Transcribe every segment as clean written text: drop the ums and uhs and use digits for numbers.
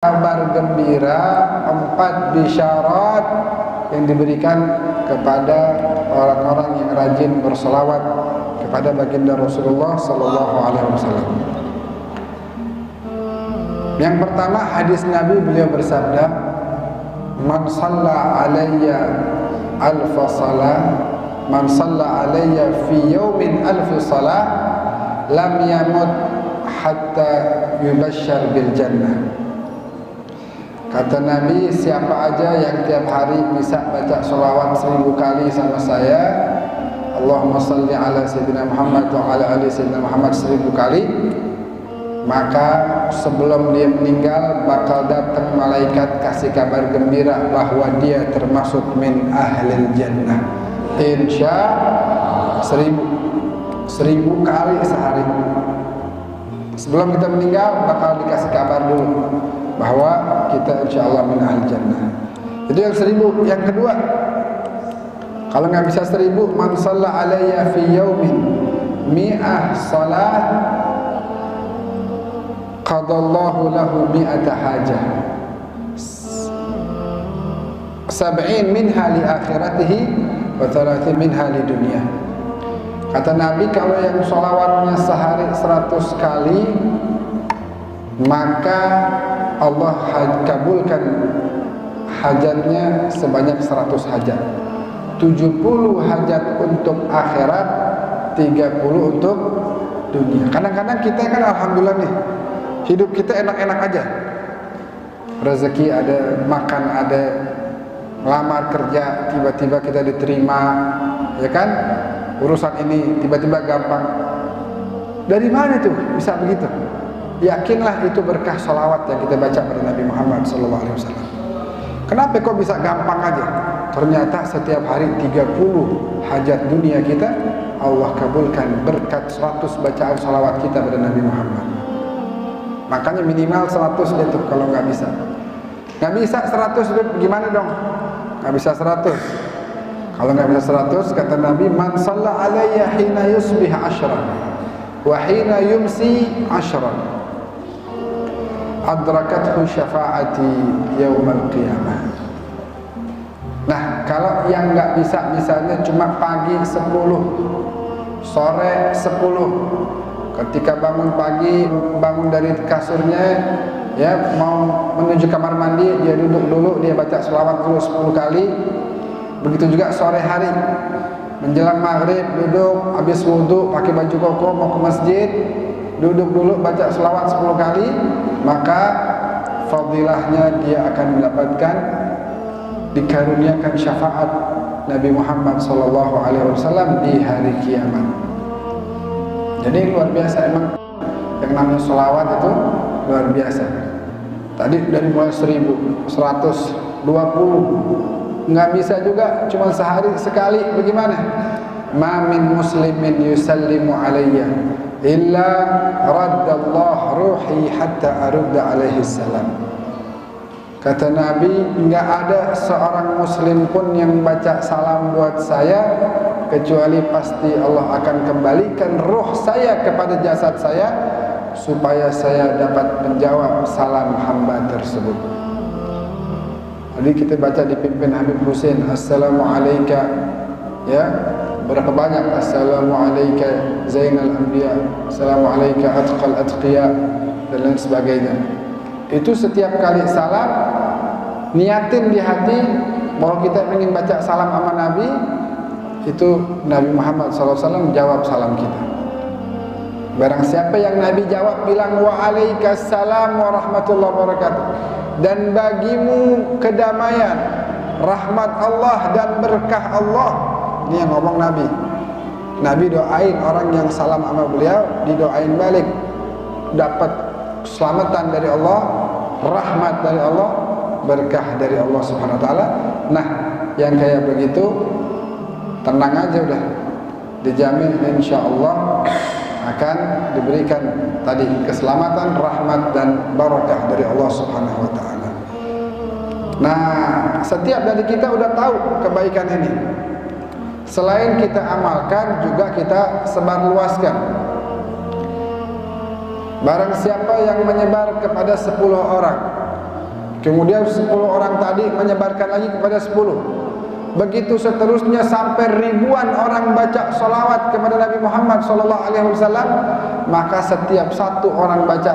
kabar gembira, 4 bisyarat yang diberikan kepada orang-orang yang rajin berselawat kepada baginda Rasulullah sallallahu alaihi wasallam. Yang pertama, hadis Nabi, beliau bersabda, "Man shalla alayya alfa salah, man shalla alayya fi yawmin alfi salah, lam yamut hatta yubashshar bil jannah." Kata Nabi, siapa aja yang tiap hari bisa baca sholawat 1000 kali sama saya, Allahumma salli ala Sayyidina Muhammad wa ala ali Sayyidina Muhammad 1000 kali, maka sebelum dia meninggal bakal datang malaikat kasih kabar gembira bahwa dia termasuk min ahlil jannah. Insya 1000 kali sehari. Sebelum kita meninggal bakal dikasih kabar dulu bahwa kita insya Allah min ahlil jannah. Itu yang 1000. Yang kedua, kalau nggak bisa 1000, man shalla alayya fi yaumin mi'ah salah qadallahu lahu mi'ata hajah 70 minha li akhiratihi wa 30 minha li dunia. Kata Nabi, kalau yang sholawatnya sehari 100 kali, maka Allah kabulkan hajatnya sebanyak 100 hajat. 70 hajat untuk akhirat, 30 untuk dunia. Kadang-kadang kita kan alhamdulillah nih, hidup kita enak-enak aja. Rezeki ada, makan ada, lamar kerja tiba-tiba kita diterima, ya kan? Urusan ini tiba-tiba gampang. Dari mana tuh bisa begitu? Yakinlah itu berkah sholawat yang kita baca pada Nabi Muhammad SAW. Kenapa kok bisa gampang aja? Ternyata setiap hari 30 hajat dunia kita Allah kabulkan berkat 100 bacaan sholawat kita pada Nabi Muhammad. Makanya minimal 100 deh tuh kalau nggak bisa. Nggak bisa 100 gimana dong? Nggak bisa 100. Kalau nggak bisa 100, kata Nabi, man shalla alayya hina yusbih 10 wa hina yumsi 10 adrakathu syafa'ati yaumal qiyamah. Nah, kalau yang nggak bisa, misalnya cuma pagi 10, sore 10, ketika bangun pagi, bangun dari kasurnya, ya mau menuju kamar mandi, dia duduk dulu, dia baca selawat dulu 10 kali. Begitu juga sore hari, menjelang maghrib duduk, habis wudhu pakai baju koko mau ke masjid, duduk dulu baca selawat 10 kali, maka fadilahnya dia akan mendapatkan, dikaruniakan syafaat Nabi Muhammad SAW di hari kiamat. Jadi luar biasa emang yang namanya selawat itu luar biasa. Tadi dari mulai 1000, 120, nggak bisa juga cuma sehari sekali. Bagaimana? Ma min muslimin yusallimu alayya illa raddallah ruhi hatta arudda alaihi salam. Kata Nabi, nggak ada seorang muslim pun yang baca salam buat saya kecuali pasti Allah akan kembalikan ruh saya kepada jasad saya supaya saya dapat menjawab salam hamba tersebut. Jadi kita baca dipimpin Habib Hussein, Assalamualaikum, ya, berapa banyak Assalamualaikum Zainal Anbiya, Assalamualaikum Atqal Atqiya, dan lain sebagainya. Itu setiap kali salam, niatin di hati bahwa kita ingin baca salam sama Nabi, itu Nabi Muhammad SAW jawab salam kita. Barang siapa yang Nabi jawab, bilang waalaikumsalam warahmatullahi wabarakatuh, dan bagimu kedamaian, rahmat Allah dan berkah Allah. Ini yang ngomong Nabi. Nabi doain orang yang salam sama beliau, didoain balik, dapat keselamatan dari Allah, rahmat dari Allah, berkah dari Allah Subhanahu wa taala. Nah, yang kayak begitu tenang aja udah, dijamin insyaallah akan diberikan tadi keselamatan, rahmat dan barakah dari Allah Subhanahu wa taala. Nah, setiap dari kita udah tahu kebaikan ini. Selain kita amalkan, juga kita sebarluaskan. Barang siapa yang menyebar kepada 10 orang Kemudian 10 orang tadi menyebarkan lagi kepada 10. Begitu seterusnya sampai ribuan orang baca salawat kepada Nabi Muhammad SAW. Maka setiap satu orang baca,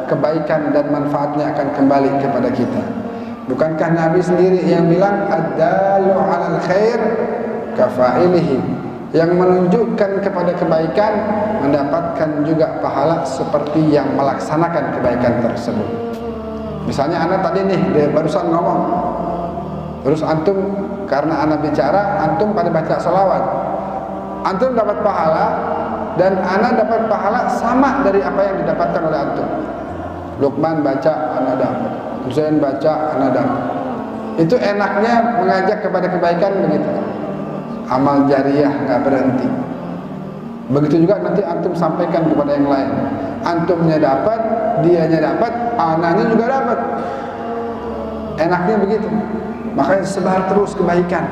kebaikan dan manfaatnya akan kembali kepada kita. Bukankah Nabi sendiri yang bilang ad-dalu 'alal khair kafa'ilihi, yang menunjukkan kepada kebaikan mendapatkan juga pahala seperti yang melaksanakan kebaikan tersebut. Misalnya anak tadi nih, dia barusan ngomong, terus antum karena anak bicara, antum pada baca salawat, antum dapat pahala dan anak dapat pahala sama dari apa yang didapatkan oleh antum. Luqman baca, anak dapat. Husain baca, anak dapat. Itu enaknya mengajak kepada kebaikan begitu. Amal jariah nggak berhenti. Begitu juga nanti antum sampaikan kepada yang lain. Antumnya dapat, dianya dapat, anaknya juga dapat. Enaknya begitu. Makanya sebar terus kebaikan.